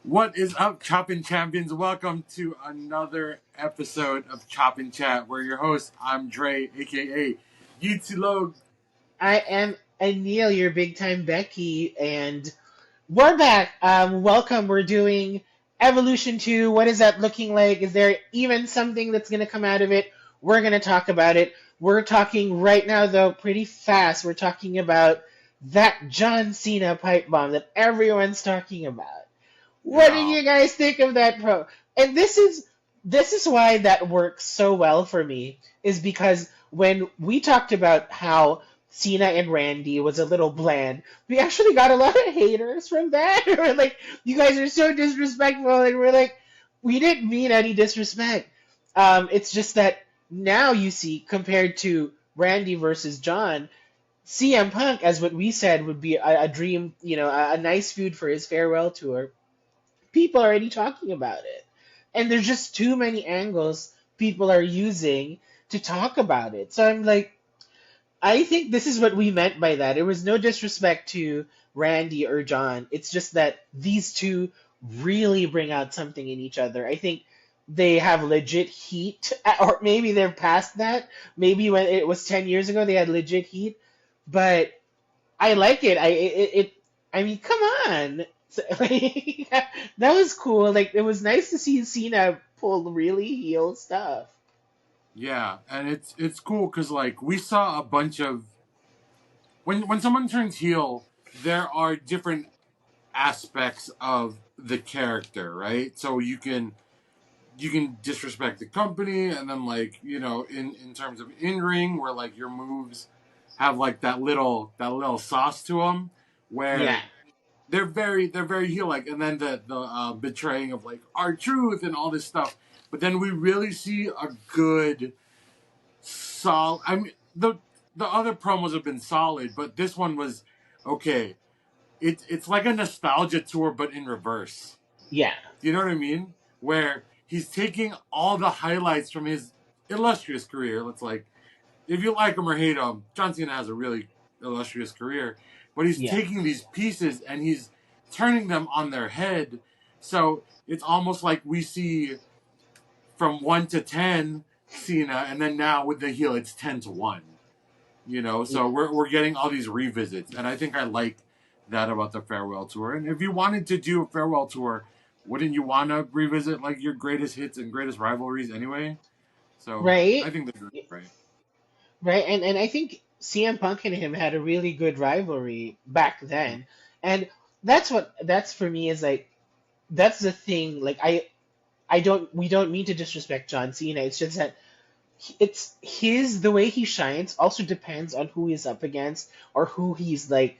What is up, Choppin' Champions? Welcome to another episode of Choppin' Chat. We're your host. I'm Dre, aka Yutilo. I am Anil, your big time Becky, and we're back. Welcome. We're doing Evolution 2. What is that looking like? Is there even something that's going to come out of it? We're going to talk about it. We're talking right now, though, pretty fast. We're talking about that John Cena pipe bomb that everyone's talking about. What do Yeah. you guys think of that pro? And this is why that works so well for me, is because when we talked about how Cena and Randy was a little bland, we actually got a lot of haters from that. We're like, you guys are so disrespectful, and we're like, we didn't mean any disrespect. It's just that now you see, compared to Randy versus John, CM Punk, as what we said, would be a dream, a nice feud for his farewell tour. People are already talking about it. And there's just too many angles people are using to talk about it. So I'm like, I think this is what we meant by that. It was no disrespect to Randy or John. It's just that these two really bring out something in each other. I think they have legit heat, or maybe they're past that. Maybe when it was 10 years ago, they had legit heat. But I like it. I mean, come on. Like, that was cool. Like, it was nice to see Cena pull really heel stuff. Yeah, and it's cool because like we saw a bunch of when someone turns heel, there are different aspects of the character, right? So you can disrespect the company, and then like in terms of in ring, where like your moves have like that little sauce to them, Yeah. where they're very heel like, and then the betraying of like our truth and all this stuff. But then we really see a good solid. I mean the other promos have been solid, but this one was okay. It's like a nostalgia tour, but in reverse. Yeah. Do you know what I mean? Where he's taking all the highlights from his illustrious career. Let's like, if you like him or hate him, John Cena has a really illustrious career, but he's Yeah. taking these pieces and he's turning them on their head. So it's almost like we see from 1 to 10 Cena, and then now with the heel, it's 10 to 1. So Yeah. we're getting all these revisits, and I think I like that about the farewell tour. And if you wanted to do a farewell tour, wouldn't you want to revisit like your greatest hits and greatest rivalries anyway? So I Right? think they're doing it right. Right. And I think CM Punk and him had a really good rivalry back Mm. then. And that's for me is like, that's the thing. Like, we don't mean to disrespect John Cena. It's just that it's the way he shines also depends on who he's up against or who he's like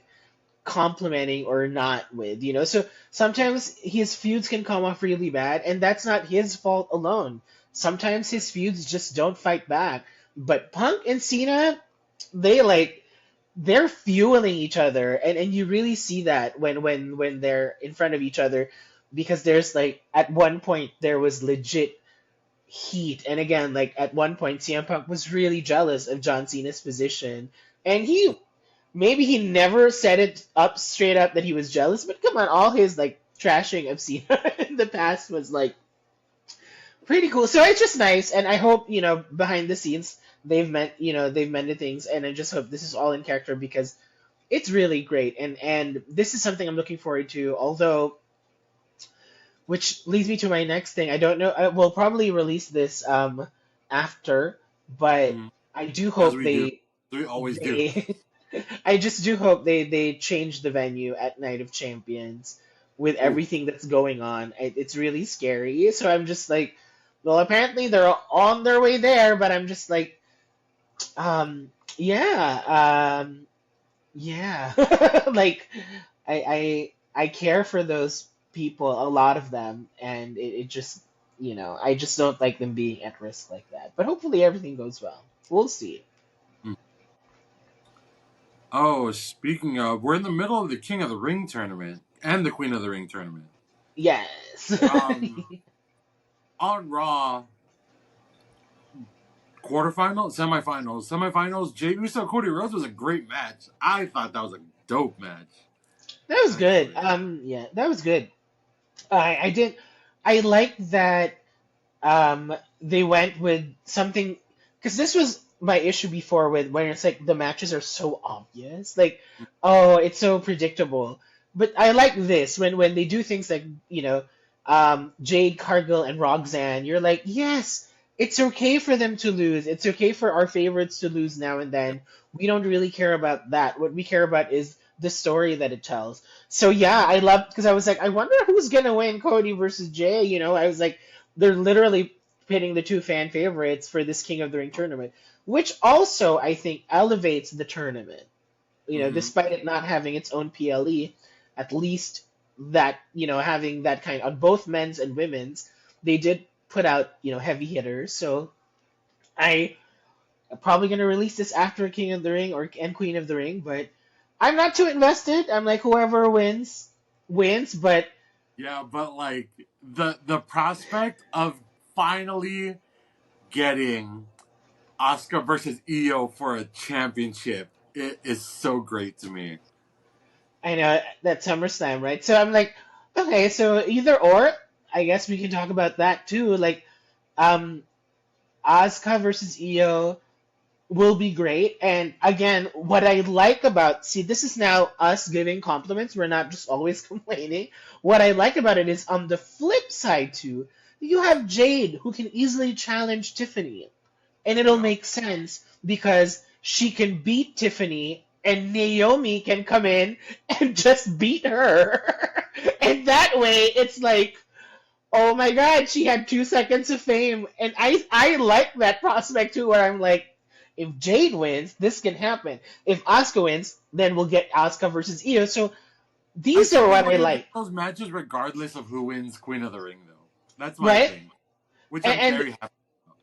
complimenting or not with. So sometimes his feuds can come off really bad, and that's not his fault alone. Sometimes his feuds just don't fight back. But Punk and Cena, they they're fueling each other, and you really see that when they're in front of each other, because there's like at one point there was legit heat. And again, like at one point CM Punk was really jealous of John Cena's position, and maybe he never said it up straight up that he was jealous, but come on, all his like trashing of Cena in the past was like pretty cool. So it's just nice, and I hope behind the scenes they've mended things, and I just hope this is all in character because it's really great, and this is something I'm looking forward to. Although, which leads me to my next thing. I don't know. I will probably release this after, but Mm. I do As hope we do, they we always do. they I just do hope they change the venue at Night of Champions with Ooh. everything that's going on. It's really scary. So I'm just like, well, apparently they're on their way there, but I'm just like, yeah, yeah. Like, I care for those people, a lot of them, and it just, I just don't like them being at risk like that. But hopefully everything goes well. We'll see. Mm. Oh, speaking of, we're in the middle of the King of the Ring tournament and the Queen of the Ring tournament. Yes. Um, on Raw, semifinals. Jey Uso, Cody Rhodes was a great match. I thought that was a dope match. That was good. Actually, Yeah, that was good. I did. I like that they went with something because this was my issue before with when it's like the matches are so obvious, like oh, it's so predictable. But I like this when they do things like Jade Cargill and Roxanne. You're like, yes, it's okay for them to lose. It's okay for our favorites to lose now and then. We don't really care about that. What we care about is the story that it tells. So yeah, I loved because I was like, I wonder who's gonna win Cody versus Jay. I was like, they're literally pitting the two fan favorites for this King of the Ring tournament, which also I think elevates the tournament. Hmm. Despite it not having its own PLE, at least that having that kind on both men's and women's, they did put out heavy hitters. So I am probably gonna release this after King of the Ring and Queen of the Ring, but I'm not too invested. I'm like whoever wins wins, but Yeah, but like the prospect of finally getting Oscar versus Iyo for a championship, it is so great to me. I know that SummerSlam, right? So I'm like, okay, so either or, I guess we can talk about that too. Like, um, Asuka versus Io will be great. And again, what I like about, see, this is now us giving compliments. We're not just always complaining. What I like about it is on the flip side too, you have Jade who can easily challenge Tiffany and it'll Yeah. make sense because she can beat Tiffany and Naomi can come in and just beat her. And that way it's like, oh my god, she had 2 seconds of fame. And I like that prospect too, where I'm like, if Jade wins, this can happen. If Asuka wins, then we'll get Asuka versus Io. So I'm these are still what I gonna get like, those matches regardless of who wins Queen of the Ring, though. That's my right? thing, which I'm And very happy about.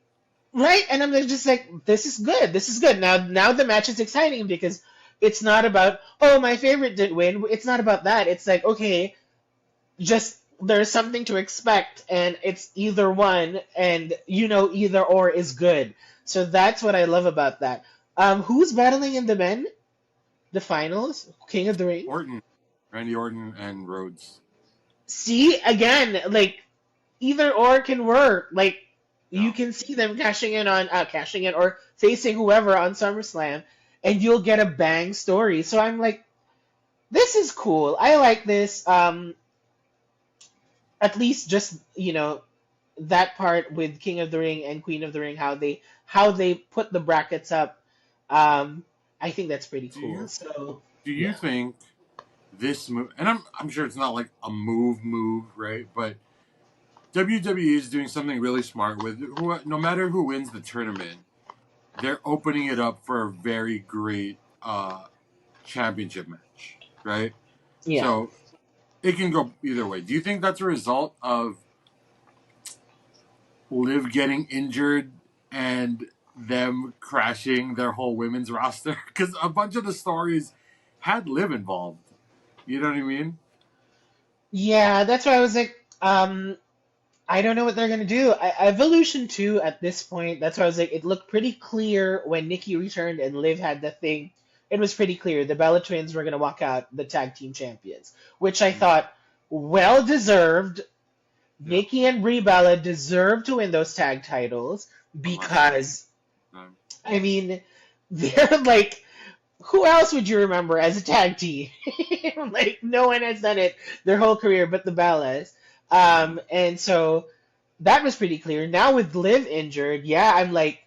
right, and I'm just like, this is good. This is good. Now the match is exciting because it's not about, oh, my favorite did win. It's not about that. It's like, okay, just there's something to expect, and it's either one, and either or is good. So that's what I love about that. Who's battling in the men? The finals? King of the Ring? Orton, Randy Orton, and Rhodes. See, again, like either or can work. Like you Yeah. can see them cashing in or facing whoever on SummerSlam, and you'll get a bang story. So I'm like, this is cool. I like this. At least just that part with King of the Ring and Queen of the Ring, how they put the brackets up. Um, I think that's pretty Do cool. you So do you yeah, think this move? And I'm sure it's not like a move, right? But WWE is doing something really smart with who, no matter who wins the tournament, they're opening it up for a very great championship match, right? yeah. So it can go either way. Do you think that's a result of Liv getting injured and them crashing their whole women's roster? Because a bunch of the stories had Liv involved. You know what I mean? Yeah, that's why I was like, I don't know what they're gonna do. Evolution 2 at this point, that's why I was like, it looked pretty clear when Nikki returned and Liv had the thing. It was pretty clear the Bella Twins were gonna walk out the tag team champions, which I Mm-hmm. thought well deserved. Yeah, Nikki and Brie Bella deserve to win those tag titles a lot. because Um, I mean they're like, who else would you remember as a tag team? Like no one has done it their whole career but the Bellas. mhm. And so that was pretty clear. Now with Liv injured, yeah, I'm like,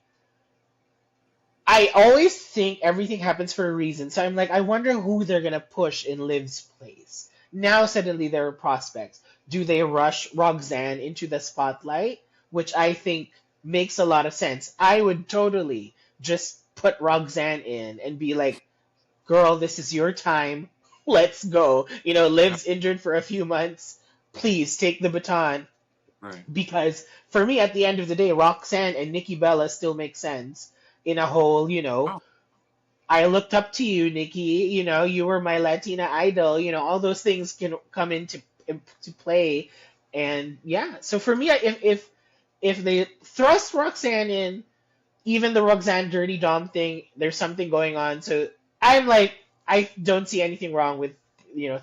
I always think everything happens for a reason. So I'm like, I wonder who they're gonna push in Liv's place. Now suddenly there are prospects. Do they rush Roxanne into the spotlight? Which I think makes a lot of sense. I would totally just put Roxanne in and be like, girl, this is your time. Let's go. Yeah, Liv's injured for a few months. Please take the baton. right. Because for me, at the end of the day, Roxanne and Nikki Bella still make sense in a whole, Oh, I looked up to you, Nikki. You were my Latina idol. All those things can come into to play. And yeah, so for me, if they thrust Roxanne in, even the Roxanne Dirty Dom thing, there's something going on. So I'm like, I don't see anything wrong with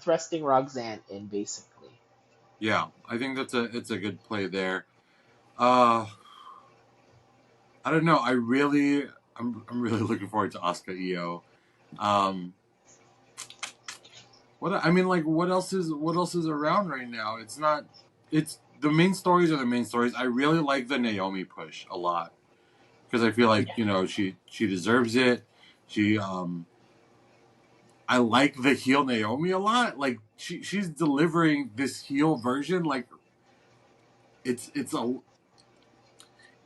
thrusting Roxanne in, basically. Yeah, I think it's a good play there. I don't know. I'm really looking forward to Asuka Io. Um, what else is around right now? It's not. It's the main stories are the main stories. I really like the Naomi push a lot because I feel like she deserves it. She I like the heel Naomi a lot. Like she's delivering this heel version. Like it's it's a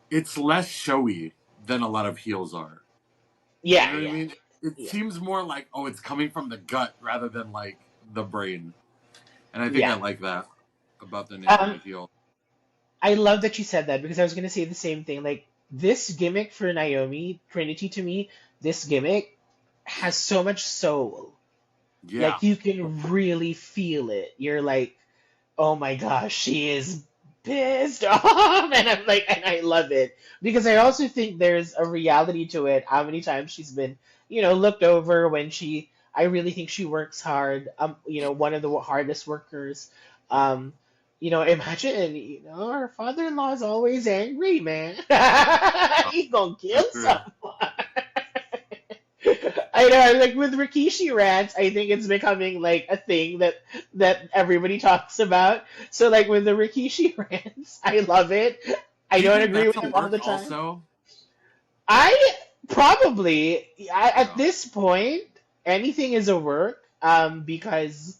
it's less showy than a lot of heels are. You Yeah, know what I yeah, mean? It yeah, seems more like, oh, it's coming from the gut rather than like the brain. And I think I yeah. like that about the Um, Naomi heel. I love that you said that because I was gonna say the same thing. Like this gimmick for Naomi Trinity to me, this gimmick has so much soul. Yeah. Like you can really feel it. You're like, oh my gosh, she is pissed off, and I'm like, and I love it because I also think there's a reality to it. How many times she's been, looked over when she. I really think she works hard. One of the hardest workers. Um, imagine, her father-in-law is always angry, man. He's gonna kill That's true. someone. I know, like with Rikishi rants, I think it's becoming like a thing that everybody talks about. So like with the Rikishi rants, I love it. I Do you don't think agree that's with a him all work the time. also? I probably at Yeah. this point anything is a work because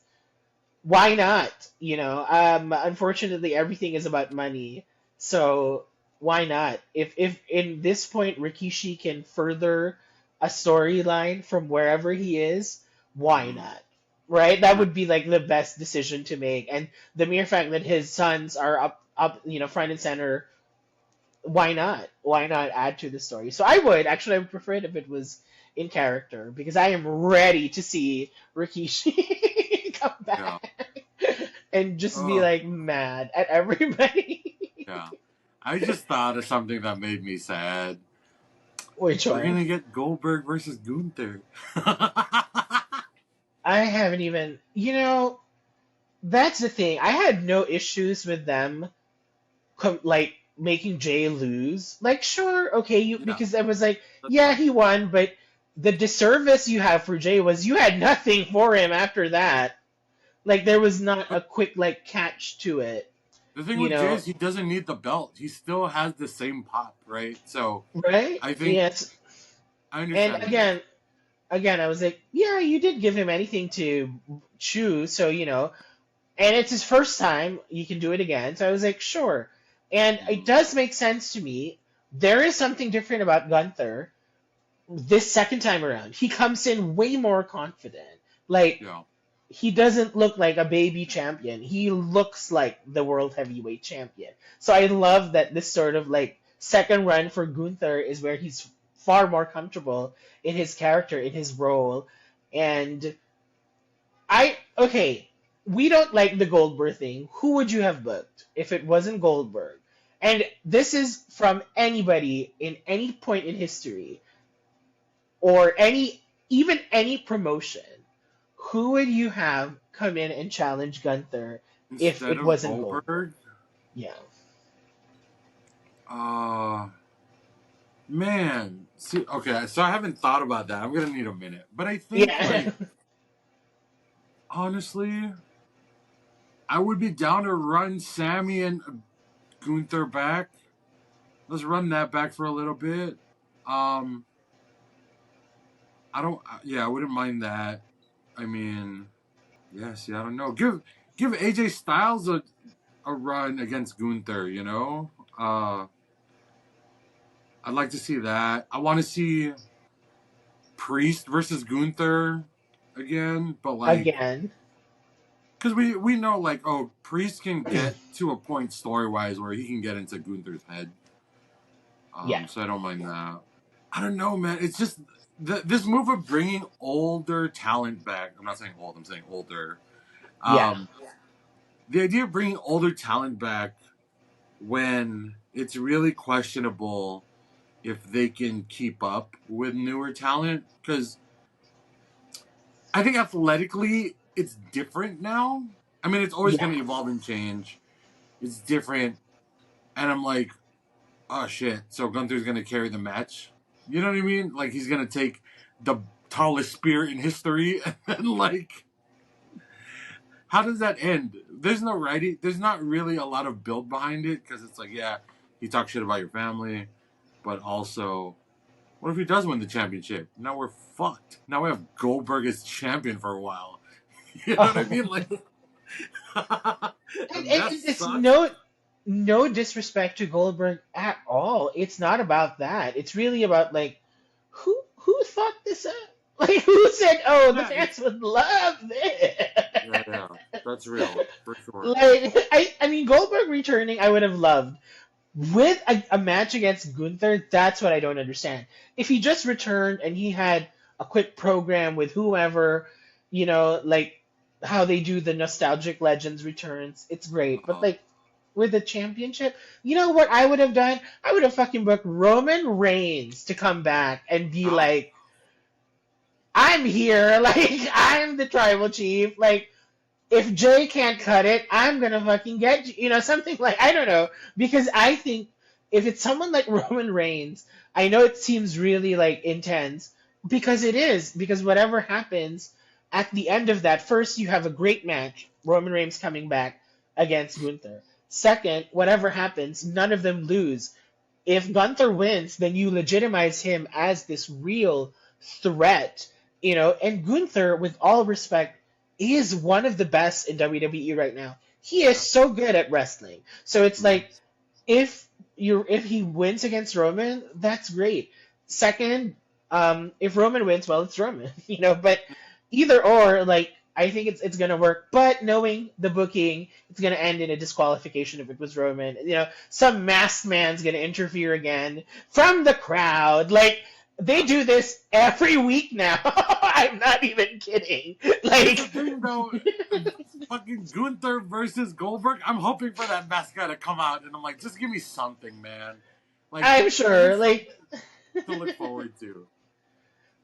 why not? Unfortunately everything is about money. So why not? If in this point Rikishi can further a storyline from wherever he is, why Mm-hmm. not? Right? That Right. would be like the best decision to make. And the mere fact that his sons are up, front and center, why not? Why not add to the story? So I would prefer it if it was in character because I am ready to see Rikishi come Yeah. back and just be Oh, like mad at everybody. yeah. I just thought of something that made me sad. Which We're one? gonna get Goldberg versus Gunther. I haven't even, that's the thing. I had no issues with them like making Jay lose. Like, sure, okay, Yeah, because I was like, that's yeah, fine. he won, but the disservice you have for Jay was you had nothing for him after that. Like, there was not But a quick like catch to it, the thing you with Jay know, is he doesn't need the belt. He still has the same pop, right? So right? I think Yes, I and understand what you're saying. again, I was like, yeah, you did give him anything to choose, so and it's his first time. You can do it again. So I was like, sure. And it Mhm. does make sense to me. There is something different about Gunther this second time around. He comes in way more confident. Like, Yeah. he doesn't look like a baby champion. He looks like the world heavyweight champion. So I love that this sort of like second run for Gunther is where he's far more comfortable in his character, in his role. And okay, we don't like the Goldberg thing. Who would you have booked if it wasn't Goldberg? And this is from anybody in any point in history or even any promotion. Who would you have come in and challenge Gunther if Instead it of wasn't Goldberg? Goldberg, Yeah. uh man. See, okay, so I haven't thought about that. I'm gonna need a minute. But I think Yeah. like honestly, I would be down to run Sammy and Gunther back. Let's run that back for a little bit. Um I don't yeah, I wouldn't mind that. I mean, yeah, see, I don't know. Give AJ Styles a run against Gunther, you know? I'd like to see that. I want to see Priest versus Gunther again, but like, Again. because we know like, oh, Priest can get to a point story wise where he can get into Gunther's head. Yeah. So I don't mind that. I don't know, man. It's just this move of bringing older talent back. I'm not saying old. I'm saying older. Yeah. Um, the idea of bringing older talent back when it's really questionable if they can keep up with newer talent, because I think athletically it's different now. I mean, it's always Yeah. going to evolve and change. It's different. And I'm like, oh shit, so Gunther's going to carry the match? You know what I mean? Like, he's going to take the tallest spear in history and like, how does that end? There's no writing. There's not really a lot of build behind it because it's like, yeah, he talks shit about your family, but also, what if he does win the championship? Now we're fucked. Now we have Goldberg as champion for a while. You know what I mean? Like, And that it's sucks. no disrespect to Goldberg at all. It's not about that. It's really about like who thought this up? Like who said, "Oh, the Yeah, fans would love this." yeah, that's real for sure. Like I mean Goldberg returning, I would have loved. With a match against Gunther, that's what I don't understand. If he just returned and he had a quick program with whoever, like how they do the nostalgic legends returns, it's great. But Uh, like with the championship, you know what I would have done? I would have fucking booked Roman Reigns to come back and be oh, like, I'm here, like I'm the tribal chief, like if Jay can't cut it, I'm gonna fucking get something like I don't know because I think if it's someone like Roman Reigns, I know it seems really like intense because it is because whatever happens at the end of that, first you have a great match, Roman Reigns coming back against Gunther. Second, whatever happens, none of them lose. If Gunther wins, then you legitimize him as this real threat, and Gunther, with all respect, is one of the best in WWE right now. He is yeah, so good at wrestling. So it's he like is. if he wins against Roman, that's great. Second, if Roman wins, well, it's Roman, but either or, like I think it's gonna work. But knowing the booking, it's gonna end in a disqualification if it was Roman. Some masked man's gonna interfere again from the crowd. Like they do this every week now. I'm not even kidding. Here's the Like thing, though. Fucking Gunther versus Goldberg. I'm hoping for that mascot to come out, and I'm like, just give me something, man. Like, I'm give me sure. something Like, to look forward to.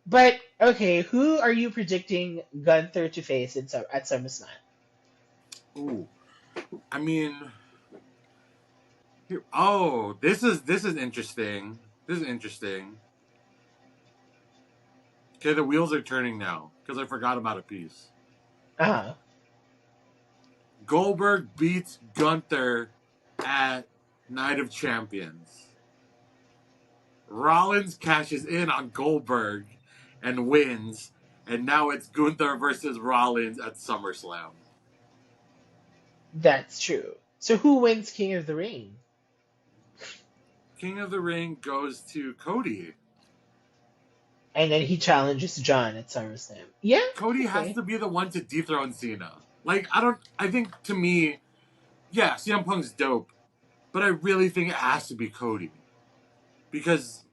but okay, who are you predicting Gunther to face at SummerSlam? Ooh, I mean, oh, this is interesting. This is interesting. Okay, the wheels are turning now because I forgot about a piece. Uh-huh. Goldberg beats Gunther at Night of Champions. Rollins cashes in on Goldberg and wins, and now it's Gunther versus Rollins at SummerSlam. That's true. So who wins King of the Ring? King of the Ring goes to Cody. And then he challenges John at SummerSlam. Yeah, Cody has okay. to be the one to dethrone Cena. Like, I think to me, yeah, CM Punk's dope, but I really think it has to be Cody. Because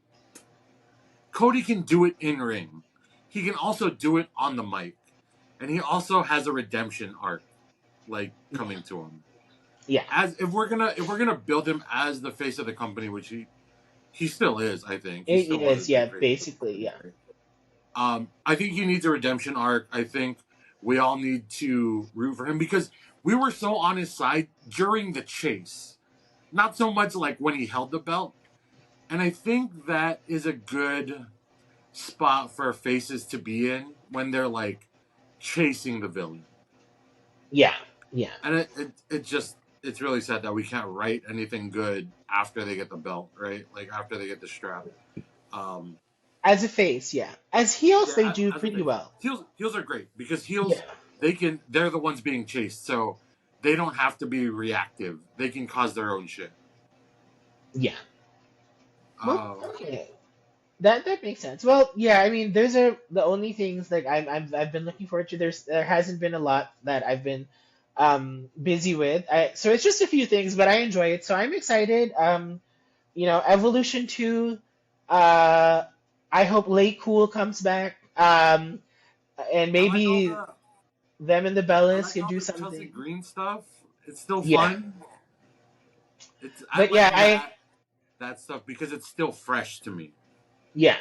Cody can do it in ring. He can also do it on the mic. And he also has a redemption arc, like, coming to him. Yeah. As if we're gonna build him as the face of the company, which he still is, I think. He's It still one of is, the yeah, big faces of the basically, company, yeah. right? I think he needs a redemption arc. I think we all need to root for him because we were so on his side during the chase. Not so much like when he held the belt. And I think that is a good spot for faces to be in when they're like chasing the villain. Yeah, yeah. And it's really sad that we can't write anything good after they get the belt, right? Like after they get the strap. Um, As a face, yeah. As heels, they Yeah, do as a pretty face. well. Heels are great because Yeah, heels they're the ones being chased, so they don't have to be reactive. They can cause their own shit. yeah. Well, Uh, okay. That makes sense. Well, yeah. I mean, those are the only things like I've been looking forward to. There hasn't been a lot that I've been busy with. So it's just a few things, but I enjoy it. So I'm excited. Evolution 2. Uh, I hope LayCool comes back. And I like all maybe the them and the I Bellas like can all do the Chelsea something. Green stuff. It's still Yeah. fun. I But yeah, like that stuff because it's still fresh to me. yeah.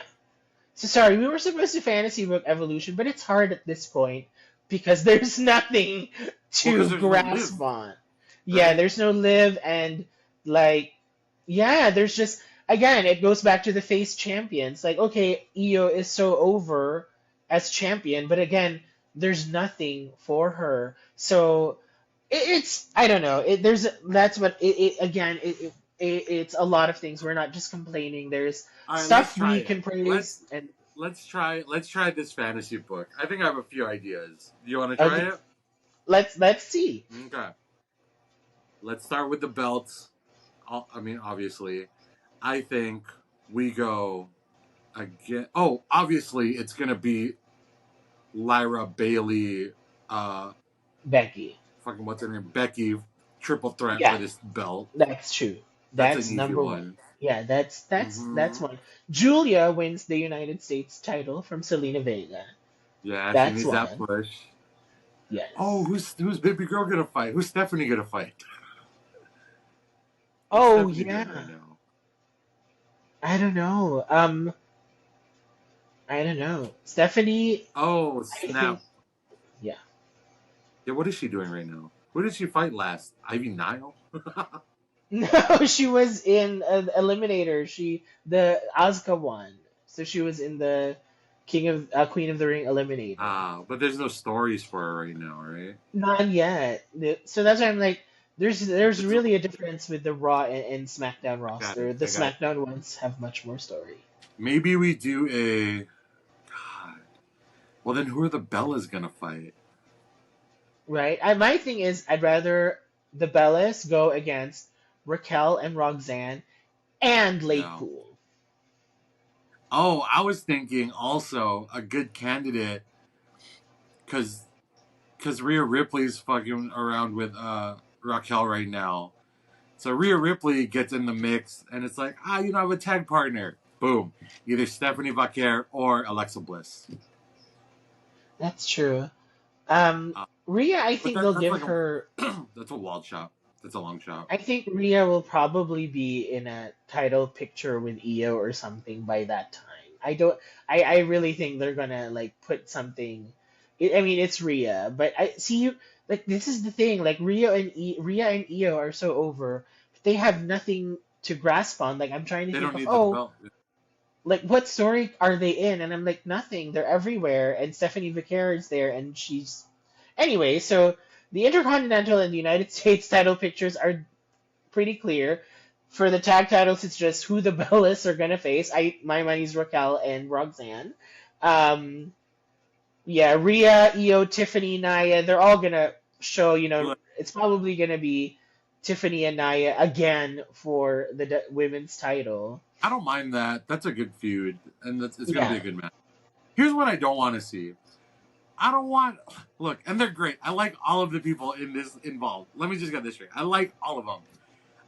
So sorry, we were supposed to fantasy book Evolution, but it's hard at this point because there's nothing Well, because to there's no Liv, grasp on. Yeah, right? there's no Liv, and like, yeah, there's just, again, it goes back to the face champions. Like, okay, Iyo is so over as champion, but again, there's nothing for her. So it's, I don't know. That's what again. It's a lot of things. We're not just complaining. There's All right, let's stuff try we it. can praise, and Let's try this fantasy book. I think I have a few ideas. Do you want to try okay, it? let's see. Okay. Let's start with the belts. I mean, obviously, I think we go again. Oh, obviously, it's gonna be Lyra, Bayley, uh, Becky. fucking what's her name, Becky, triple threat Yeah, for this belt. that's true. That's an That's easy number one. one. Yeah, that's Hmm. one. Julia wins the United States title from Selena Vega. Yeah, she That's needs that one. push. Oh, Yes. who's baby girl gonna fight? Who's Stephanie gonna fight? What's Oh Stephanie doing right yeah. now? I don't know. I don't know. Stephanie, Oh, I think, snap! yeah. Yeah, what is she doing right now? Who did she fight last? Ivy Nile? No, she was in Eliminator. The Asuka one. So she was in the Queen of the Ring Eliminator. But there's no stories for her right now, right? Not yet. So that's why I'm like, there's It's, really a difference with the Raw and SmackDown I got it. roster. The I got it. SmackDown ones have much more story. Maybe we do a. God. Well, then who are the Bellas gonna fight? Right? My thing is, I'd rather the Bellas go against Raquel and Roxanne and Yeah. LayCool. Oh, I was thinking also a good candidate because Rhea Ripley's fucking around with Raquel right now. So Rhea Ripley gets in the mix, and it's like, you know, I have a tag partner. Boom. Either Stephanie Vaquer or Alexa Bliss. That's true. Um, Uh, Rhea, I but think they'll that's give like her. that's a wild shot. That's a long shot. I think Rhea will probably be in a title picture with Iyo or something by that time. I don't. I really think they're gonna like put something. I mean, it's Rhea, but I see you. Like this is the thing. Like Rhea and Iyo are so over. They have nothing to grasp on. Like I'm trying to They think don't of, need the oh, belt. like what story are they in? And I'm like nothing. They're everywhere. And Stephanie Vaquer is there, and she's anyway. So the Intercontinental and the United States title pictures are pretty clear. For the tag titles, it's just who the Bellas are gonna face. My money's Raquel and Roxanne. Um, yeah, Rhea, Io, Tiffany, Naya, they're all gonna show. Look, It's probably gonna be Tiffany and Naya again for the women's title. I don't mind that. That's a good feud, and it's going to be Yeah, a good match. Here's what I don't want to see. I don't want. Look, and they're great. I like all of the people in this involved. Let me just get this straight. I like all of them.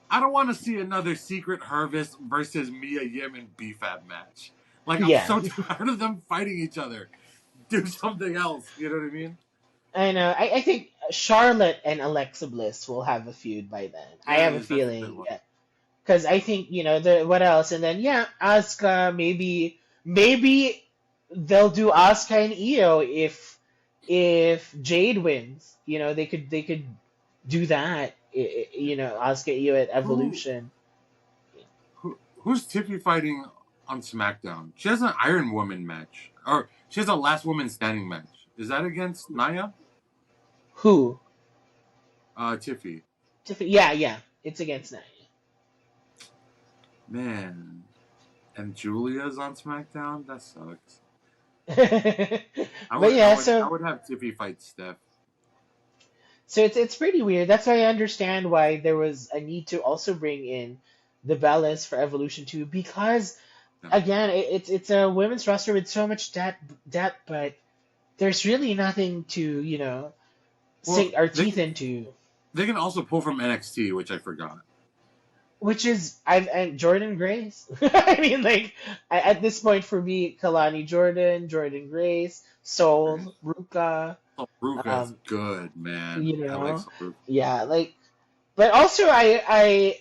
I don't want to see another Secret Harvest versus Mia Yim and BFAB match. Like, I'm yeah, so tired of them fighting each other. Do something else. You know what I mean? I know. I think Charlotte and Alexa Bliss will have a feud by then. I have a That's a good feeling. one. Yeah. Because I think, the what else? And then yeah, Asuka, maybe they'll do Asuka and Io if Jade wins. They could do that. Asuka Io at Who, Evolution. who's Tiffy fighting on SmackDown? She has an Iron Woman match. Or she has a Last Woman Standing match. Is that against Naya? Who? Tiffy. Yeah, yeah. It's against Nia. Man. And Julia's on SmackDown? That sucks. I But would, yeah, I would, I so would have Tiffy fight Steph. it's pretty weird. That's why I understand why there was a need to also bring in the Bellas for Evolution 2 because Yeah. again, it's a women's roster with so much depth, but there's really nothing to Well, sink our teeth into. they can also pull from NXT, which I forgot. Which is and Jordan Grace. I mean, like at this point for me, Kalani Jordan Grace, Soul, Ruka. Oh, Ruka's Um, good, man. you I like know, Ruka. yeah, like, but also I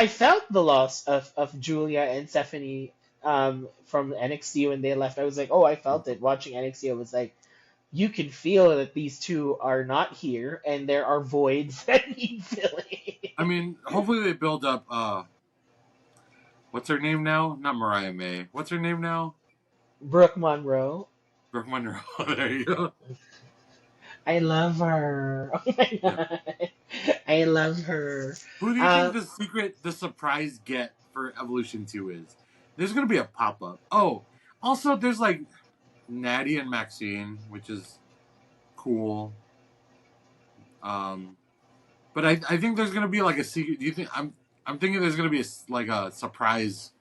felt the loss of Julia and Stephanie from NXT when they left. I was like, oh, I felt it watching NXT. I was like, you can feel that these two are not here, and there are voids that need filling. I mean, hopefully they build up. What's her name now? Not Mariah May. What's her name now? Brooke Monroe. Brooke Monroe. There you go. I love her. Oh my Yeah. god. I love her. Who do you think the surprise get for Evolution 2 is? There's gonna be a pop up. Oh, also there's like Natty and Maxine, which is cool. But I think there's gonna be like a secret. Do you think I'm thinking there's gonna be a surprise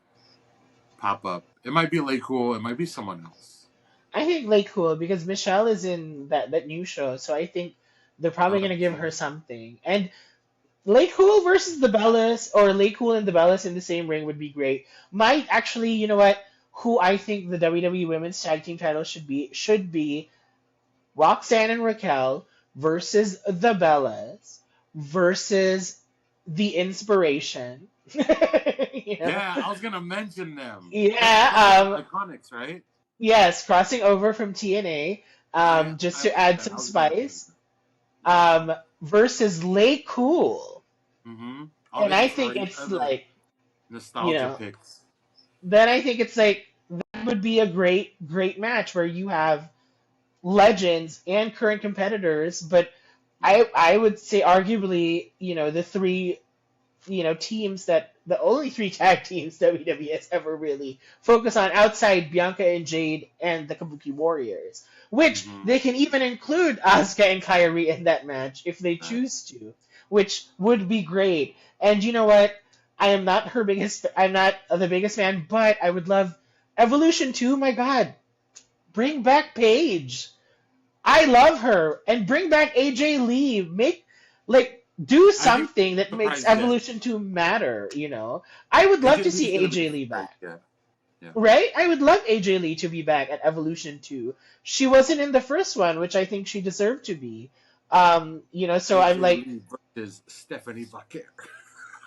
pop up. It might be LayCool. It might be someone else. I think LayCool because Michelle is in that new show, so I think they're probably Oh, gonna that's give true. her something. And LayCool versus the Bellas, or LayCool and the Bellas in the same ring would be great. Might actually, you know what? Who I think the WWE Women's Tag Team title should be Roxanne and Raquel versus the Bellas versus the Inspiration. You know? Yeah, I was gonna mention them. Yeah. Iconics, right? Yes, crossing over from TNA. Just to add some spice. Versus LayCool. Mm-hmm. And I think it's like, nostalgia picks. Then I think it's like that would be a great match where you have legends and current competitors, but I would say arguably, the three, teams that the only three tag teams WWE has ever really focused on outside Bianca and Jade and the Kabuki Warriors, which they can even include Asuka and Kairi in that match if they choose to, which would be great. And you know what? I'm not the biggest fan, but I would love Evolution 2. My God, bring back Paige. I love her, and bring back AJ Lee. Do something that makes Evolution 2 matter. I would love to see AJ Lee back. Yeah. Right? I would love AJ Lee to be back at Evolution 2. She wasn't in the first one, which I think she deserved to be. So AJ I'm like, Lee versus Stephanie Vaquer.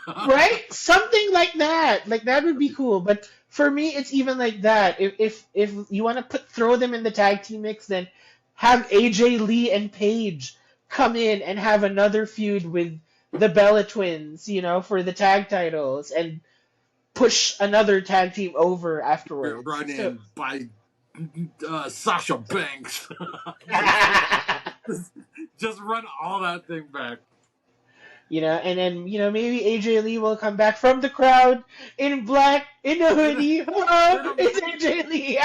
Right? Something like that. Like that would be cool. But for me, it's even like that. If you want to throw them in the tag team mix, then have AJ Lee and Paige come in and have another feud with the Bella Twins, for the tag titles, and push another tag team over afterwards. Run in by Sasha Banks. Just run all that thing back. And then, maybe AJ Lee will come back from the crowd in black, in a hoodie. Oh, it's AJ Lee.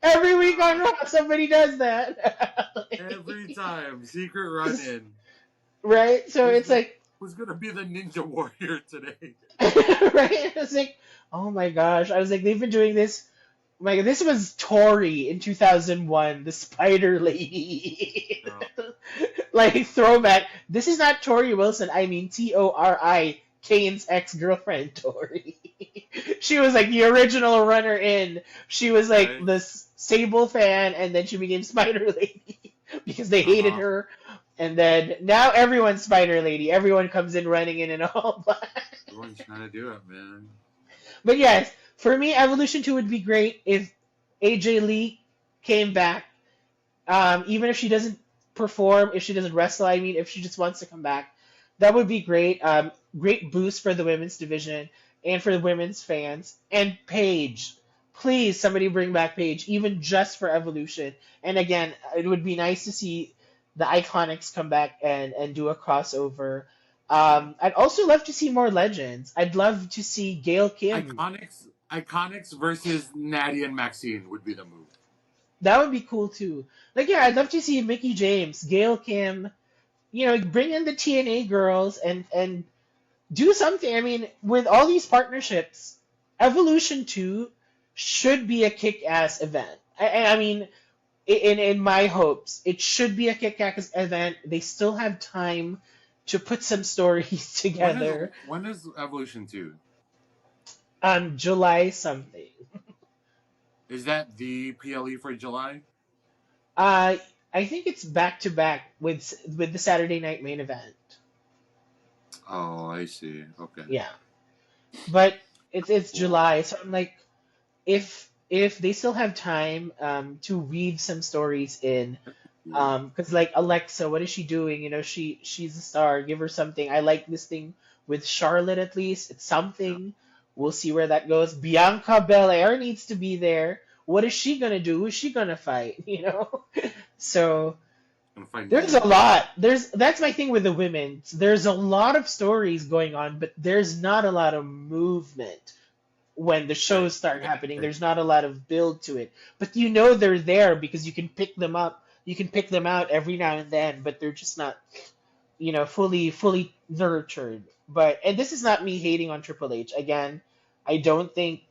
Every week on Raw, somebody does that. Every time. Secret run in. Right? So it's like, who's going to be the Ninja Warrior today? Right? It's like, oh my gosh. I was like, they've been doing this. Oh my God, this was Tori in 2001, the Spider Lady. Like, throwback. This is not Tori Wilson. I mean, Tori, Kane's ex-girlfriend, Tori. She was like the original runner in. She was like the Sable fan, and then she became Spider Lady because they hated her. And then now everyone's Spider Lady. Everyone comes in running in and all black. Everyone's trying to do it, man. But yes, for me, Evolution 2 would be great if AJ Lee came back. Even if she doesn't perform, if she doesn't wrestle, if she just wants to come back, that would be great. Great boost for the women's division and for the women's fans. And Paige, please, somebody bring back Paige, even just for Evolution. And again, it would be nice to see the Iconics come back and do a crossover. I'd also love to see more legends. I'd love to see Gail Kim. Iconics versus Natty and Maxine would be the move. That would be cool too. I'd love to see Mickie James, Gail Kim, bring in the TNA girls and do something. With all these partnerships, Evolution 2 should be a kick-ass event. In my hopes, it should be a kick-ass event. They still have time to put some stories together. When is Evolution 2? July something. Is that the PLE for July? I think it's back to back with the Saturday night main event. Oh, I see. Okay. Yeah, but it's July, so I'm like, if if they still have time to weave some stories in, Yeah. because like Alexa, what is she doing? You know, she's a star. Give her something. I like this thing with Charlotte at least. It's Yeah. something. We'll see where that goes. Bianca Belair needs to be there. What is she gonna do? Who is she gonna fight? You know? So I'm find there's a Nia. lot. That's my thing with the women. There's a lot of stories going on, but there's not a lot of movement when the Right. shows start happening. Right. There's not a lot of build to it. But you know they're there because you can pick them up. You can pick them out every now and then, but they're just not, fully nurtured. And this is not me hating on Triple H. Again, I don't think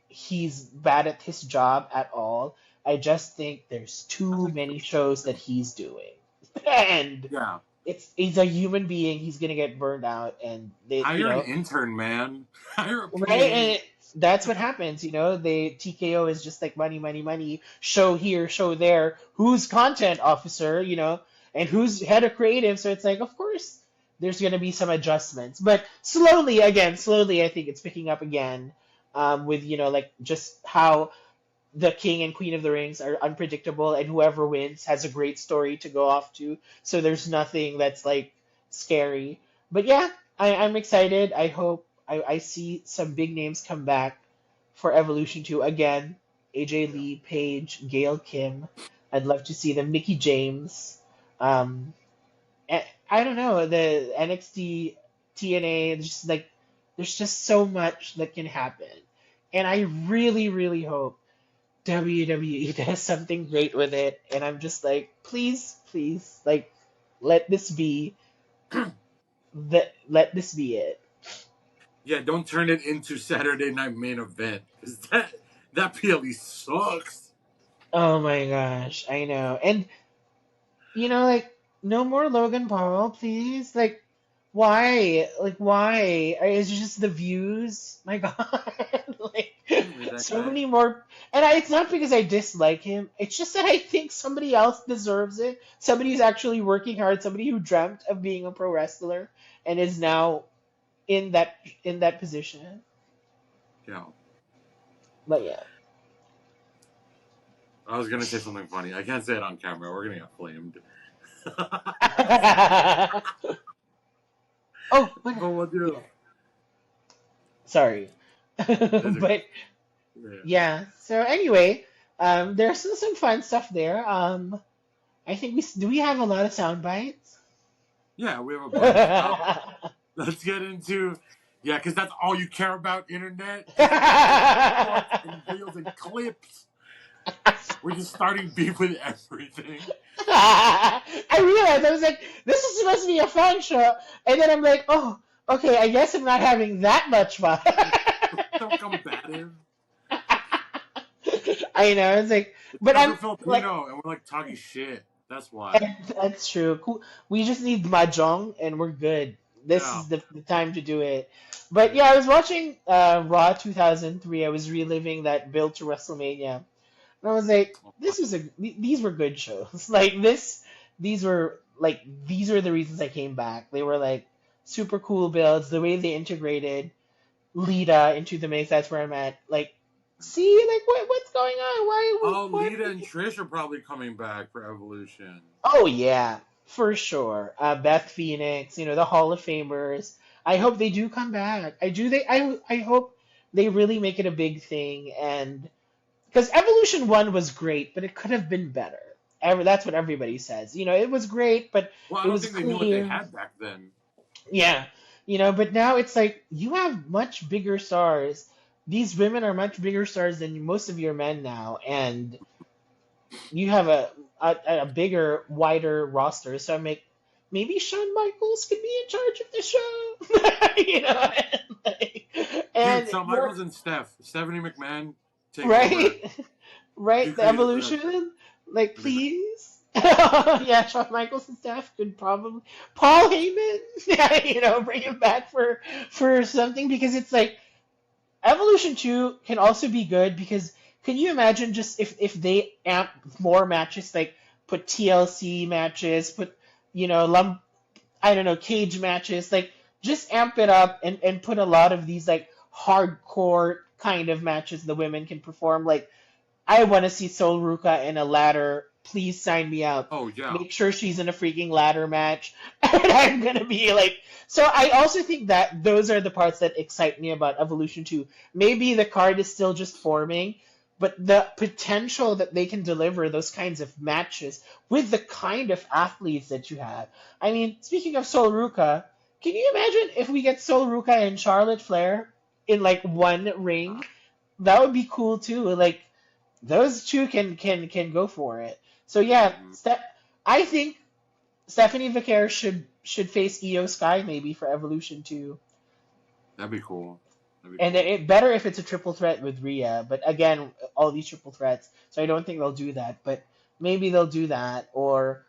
he's bad at his job at all. I just think there's I too like many shows that he's doing. And yeah. he's a human being. He's gonna get burned out, and Hire an intern, man. Hire a right? PA. And that's what happens. They TKO is just like money, money, money. Show here, show there. Who's content officer? And who's head of creative? So it's like, of course, there's gonna be some adjustments, but slowly, I think it's picking up again. With like just how the king and queen of the rings are unpredictable, and whoever wins has a great story to go off to. So there's nothing that's like scary. But yeah, I'm excited. I hope I see some big names come back for Evolution 2 again. AJ Lee, Paige, Gail Kim. I'd love to see them. Mickey James. Um, I don't know, the NXT, TNA. Just like there's just so much that can happen, and I really, really hope WWE does something great with it. And I'm just like, please, please, like, let this be let this be it. Yeah, don't turn it into Saturday Night Main Event. 'Cause that PLE sucks. Oh my gosh, I know. And like, no more Logan Paul, please. Like, why? Like, why? Is it just the views? My God, like, Anyway, that so guy. many more. And it's not because I dislike him. It's just that I think somebody else deserves it. Somebody who's actually working hard. Somebody who dreamt of being a pro wrestler and is now in that position. Yeah. But yeah. I was gonna say something funny. I can't say it on camera. We're gonna get flamed. Oh, But we'll do. yeah. Sorry. It's okay. But Yeah. yeah. So anyway, there's still some fun stuff there. I think we have a lot of sound bites. Yeah, we have a bunch. Let's get into because that's all you care about, internet. Just shorts and reels and clips. We're just starting beef with everything. I realized I was like, this is supposed to be a fun show, and then I'm like, oh, okay, I guess I'm not having that much fun. So combative. I know. It's like, but Because we're I'm like, Filipino and we're like talking shit. That's why. that's true. Cool. We just need mahjong and we're good. This Yeah. is the time to do it. But yeah, I was watching Raw 2003. I was reliving that build to WrestleMania. And I was like, these were good shows. Like these were the reasons I came back. They were like super cool builds. The way they integrated Lita into the mix, that's where I'm at. Like, see, like what's going on? Oh, Why? Lita and Trish are probably coming back for Evolution. Oh yeah, for sure. Beth Phoenix, the Hall of Famers. I hope they do come back. I hope they really make it a big thing, and because Evolution 1 was great, but it could have been better. That's what everybody says. It was great, but Well, I it don't was think they knew what they clear. had back then. Yeah. But now it's like you have much bigger stars. These women are much bigger stars than most of your men now, and you have a bigger, wider roster. So I'm like, maybe Shawn Michaels could be in charge of the show. Dude, and Shawn you're Michaels and Stephanie McMahon take over. right, right. Do The creative direction. evolution, like please. Yeah, Shawn Michaels and stuff could probably Paul Heyman, yeah, bring him back for something because it's like Evolution 2 can also be good because can you imagine just if they amp more matches, like put TLC matches, put I don't know, cage matches, like just amp it up and put a lot of these like hardcore kind of matches the women can perform. Like I want to see Sol Ruka in a ladder. Please sign me up. Oh yeah. Make sure she's in a freaking ladder match. And I'm going to be like, so I also think that those are the parts that excite me about Evolution 2. Maybe the card is still just forming, but the potential that they can deliver those kinds of matches with the kind of athletes that you have. I mean, speaking of Sol Ruka, can you imagine if we get Sol Ruka and Charlotte Flair in like one ring? That would be cool too. Like those two can go for it. So yeah, I think Stephanie Vaquer should face Iyo Sky maybe for Evolution 2. That'd be cool. And it better if it's a triple threat with Rhea. But again, all these triple threats, so I don't think they'll do that. But maybe they'll do that, or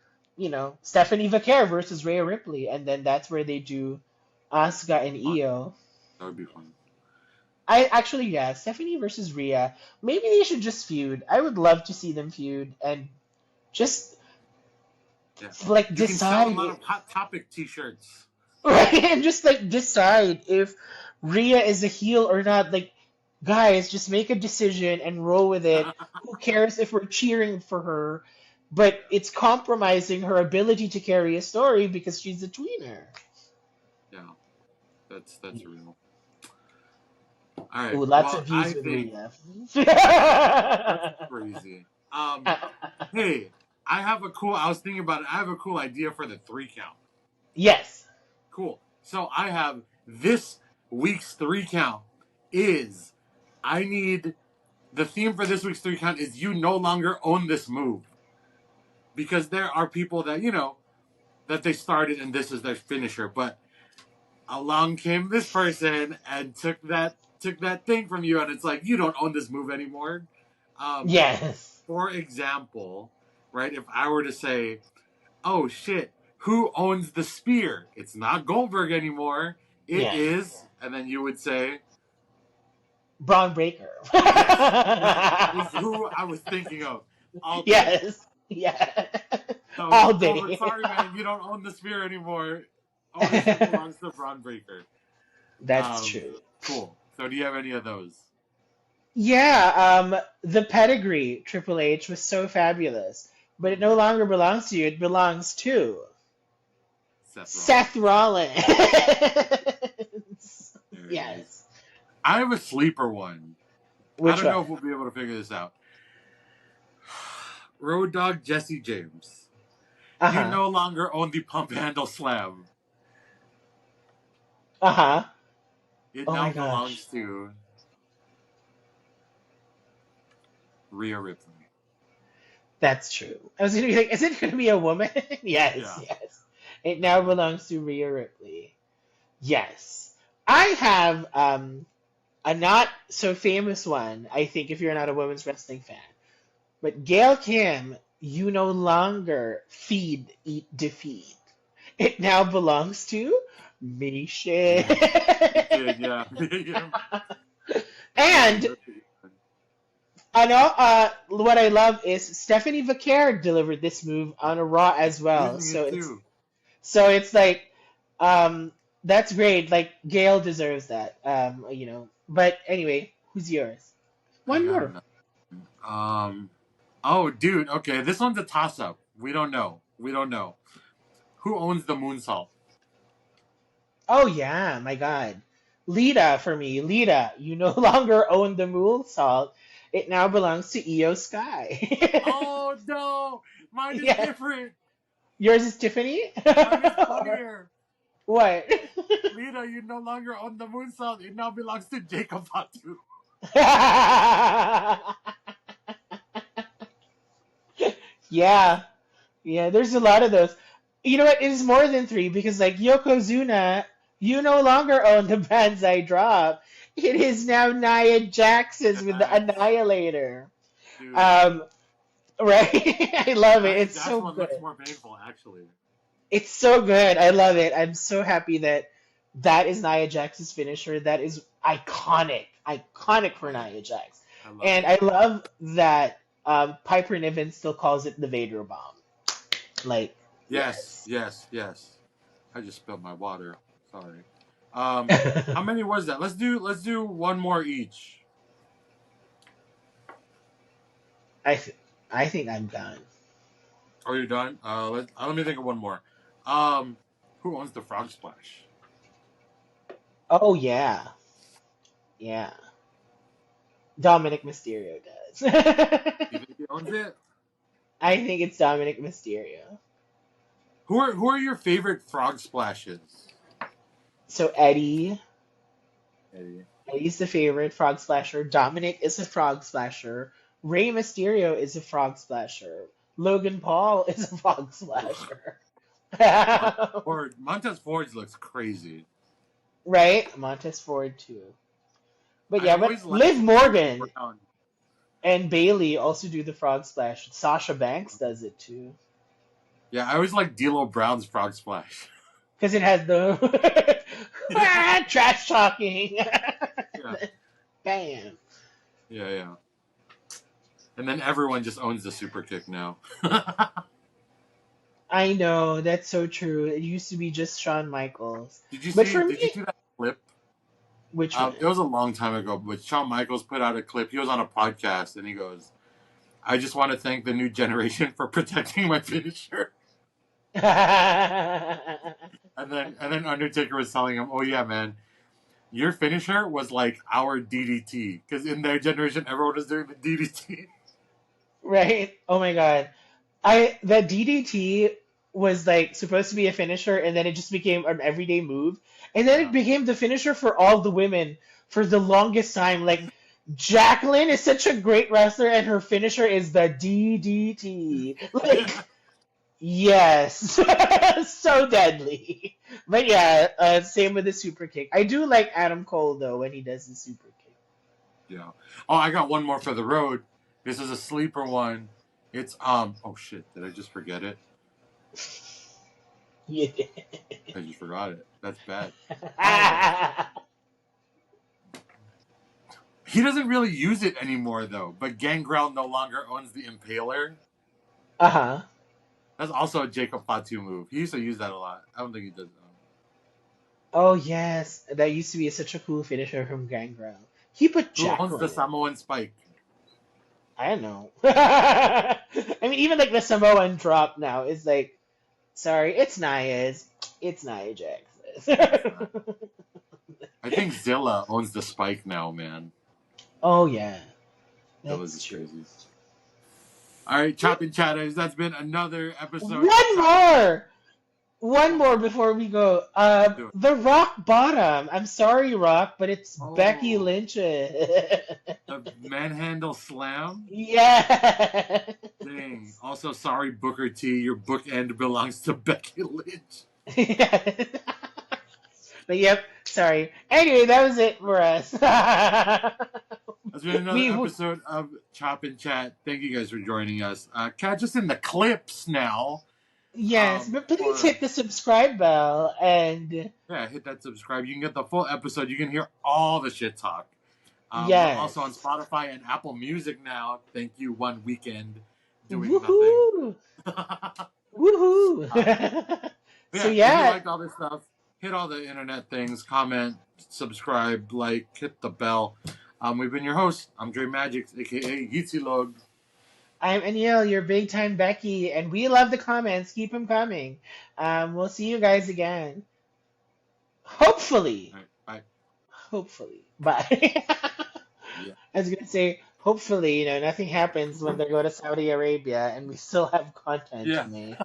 Stephanie Vaquer versus Rhea Ripley, and then that's where they do Asuka and Iyo. That would be fun. Stephanie versus Rhea. Maybe they should just feud. I would love to see them feud and just like you decide. Can sell a lot of Hot Topic T-shirts, right? And just like decide if Rhea is a heel or not. Like, guys, just make a decision and roll with it. Who cares if we're cheering for her? But it's compromising her ability to carry a story because she's a tweener. Yeah, that's real. All right. Ooh, lots of views with Rhea. That's crazy. Hey, I was thinking about it. I have a cool idea for the 3 count. Yes. Cool. So I have this week's 3 count is the theme for this week's 3 count is you no longer own this move. Because there are people that, that they started and this is their finisher, but along came this person and took that thing from you, and it's like, you don't own this move anymore. Yes. For example, right, if I were to say, oh shit, who owns the spear? It's not Goldberg anymore. It is, and then you would say, Braun Breaker. That was who I was thinking of. Yes. Yeah. So, all day. Goldberg, sorry, man, you don't own the spear anymore. Ownership belongs to Braun Breaker. That's true. Cool. So do you have any of those? Yeah, the pedigree Triple H was so fabulous, but it no longer belongs to you. It belongs to Seth Rollins. Yes. I have a sleeper one. Which I don't know if we'll be able to figure this out. Road Dogg Jesse James. You no longer own the Pumphandle Slam. It now belongs to Rhea Ripley. That's true. I was going to be like, is it going to be a woman? Yes. It now belongs to Rhea Ripley. Yes. I have a not so famous one, I think, if you're not a women's wrestling fan. But Gail Kim, you no longer feed, eat, defeat. It now belongs to Misha. Yeah. And I know what I love is Stephanie Vaquer delivered this move on a Raw as well. So it's like that's great. Like Gail deserves that. But anyway, who's yours? One more. Oh, dude. Okay, this one's a toss-up. We don't know. Who owns the moonsault? Oh yeah, my God. Lita for me. Lita, you no longer own the moonsault. It now belongs to Iyo Sky. Oh no, mine is different. Yours is Tiffany? Mine is funnier. What? Lita, you no longer own the moonsault. It now belongs to Jacob Fatu. Yeah, there's a lot of those. You know what? It is more than 3 because, like, Yokozuna, you no longer own the Banzai Drop. It is now Nia Jax's with the Annihilator. Dude. Right? I love it. It's so good. That's more painful, actually. It's so good. I love it. I'm so happy that is Nia Jax's finisher. That is iconic for Nia Jax. I love that Piper Niven still calls it the Vader Bomb. Like, yes. I just spilled my water. Sorry. How many was that? Let's do one more each. I th- I think I'm done. Are you done? Let me think of one more. Who owns the Frog Splash? Oh yeah, yeah. Dominic Mysterio does. You think he owns it? I think it's Dominic Mysterio. Who are your favorite Frog Splashes? So Eddie. Eddie. Eddie's the favorite frog splasher. Dominic is a frog splasher. Rey Mysterio is a frog splasher. Logan Paul is a frog splasher. Montez Ford looks crazy. Right? Montez Ford too. But yeah, I've always but liked Liv Morgan Brown. and Bayley also do the frog splash. Sasha Banks does it too. Yeah, I always like D'Lo Brown's Frog Splash. Because it has the trash talking. Yeah. Bam. Yeah. And then everyone just owns the super kick now. I know, that's so true. It used to be just Shawn Michaels. Did you But see? for Did you me, see that clip? which one? It was a long time ago, but Shawn Michaels put out a clip. He was on a podcast, and he goes, "I just want to thank the new generation for protecting my finisher." And then Undertaker was telling him, "Oh yeah, man, your finisher was like our DDT, because in their generation, everyone was doing the DDT." Right? Oh my god. The DDT was like supposed to be a finisher and then it just became an everyday move. And then it Yeah. became the finisher for all the women for the longest time. Like Jacqueline is such a great wrestler and her finisher is the DDT. Like yes. So deadly. But yeah, same with the super kick. I do like Adam Cole though when he does the super kick. Yeah. Oh, I got one more for the road. This is a sleeper one. It's oh shit, did I just forget it? Yeah. I just forgot it. That's bad. He doesn't really use it anymore though, but Gangrel no longer owns the Impaler. Uh-huh. That's also a Jacob Fatu move. He used to use that a lot. I don't think he does now. Oh yes, that used to be such a cool finisher from Gangrel. He put Who owns the Jacqueline. Samoan Spike? I don't know. I mean, even like the Samoan drop now is like, sorry, it's Nia's. It's Nia Jax's. I think Zilla owns the Spike now, man. Oh yeah, That was that's true. crazy. All right, Chopping Chatters, that's been another episode. One more before we go. Do it. The Rock Bottom. I'm sorry, Rock, but it's Becky Oh. Lynch. The Manhandle Slam? Yes. Dang. Also, sorry, Booker T. Your bookend belongs to Becky Lynch. But yep, sorry. Anyway, that was it for us. That's been another episode of Chop and Chat. Thank you guys for joining us. Catch us in the clips now. Yes, but please hit the subscribe bell and yeah, hit that subscribe. You can get the full episode. You can hear all the shit talk. yes. We're also on Spotify and Apple Music now. Thank you, one weekend doing Woohoo! nothing. Woohoo! So If you liked all this stuff, hit all the internet things, comment, subscribe, like, hit the bell. We've been your hosts. I'm Dre Magics, aka Yitzilog. I'm Aniel, your big time Becky, and we love the comments. Keep them coming. We'll see you guys again. Hopefully. All right, bye. Hopefully. Bye. Yeah. I was gonna say, hopefully, nothing happens when they go to Saudi Arabia and we still have content to make.